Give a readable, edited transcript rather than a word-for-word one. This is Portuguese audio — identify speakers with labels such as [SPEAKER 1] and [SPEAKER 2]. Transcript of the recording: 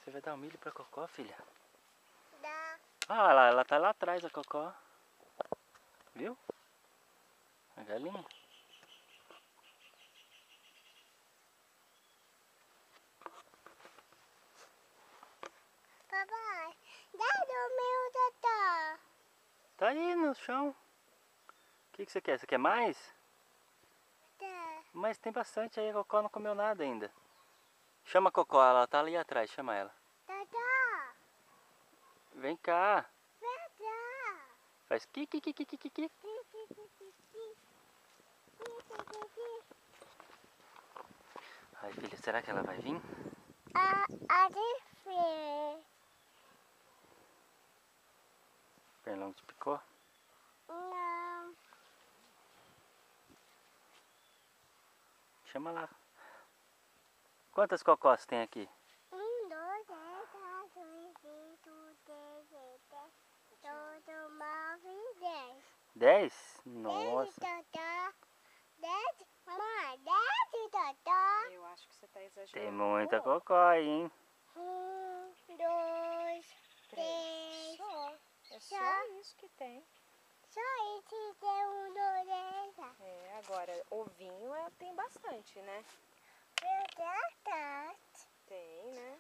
[SPEAKER 1] Você vai dar um milho pra Cocó, filha?
[SPEAKER 2] Dá.
[SPEAKER 1] Ah, ela tá lá atrás, a Cocó. Viu? A galinha.
[SPEAKER 2] Papai, dá o meu totó.
[SPEAKER 1] Tá aí no chão. O que você quer? Você quer mais?
[SPEAKER 2] Dá.
[SPEAKER 1] Mas tem bastante aí, a Cocó não comeu nada ainda. Chama a Cocó, ela tá ali atrás, chama ela.
[SPEAKER 2] Totó.
[SPEAKER 1] Vem cá.
[SPEAKER 2] Totó.
[SPEAKER 1] Faz ki. Ai, filha, será que ela vai vir?
[SPEAKER 2] A de ver.
[SPEAKER 1] Pernilongo te picou?
[SPEAKER 2] Não.
[SPEAKER 1] Chama lá. Quantas cocós tem aqui?
[SPEAKER 2] 1, 2, 3, 4, 5, 6, 7, 8, 9, 10.
[SPEAKER 1] 10?
[SPEAKER 2] 10
[SPEAKER 1] Nossa.
[SPEAKER 2] totó. 10, mamãe, 10 totó.
[SPEAKER 3] Eu acho que você tá exagerando.
[SPEAKER 1] Tem muita
[SPEAKER 3] um pouco.
[SPEAKER 1] cocó aí, hein?
[SPEAKER 2] 1, 2, 3.
[SPEAKER 3] Só. É só
[SPEAKER 2] Só.
[SPEAKER 3] isso que tem.
[SPEAKER 2] Só esse tem 1, 2, 3.
[SPEAKER 3] É, agora, ovinho tem bastante, né?
[SPEAKER 2] Meu Deus,
[SPEAKER 3] Tem, né?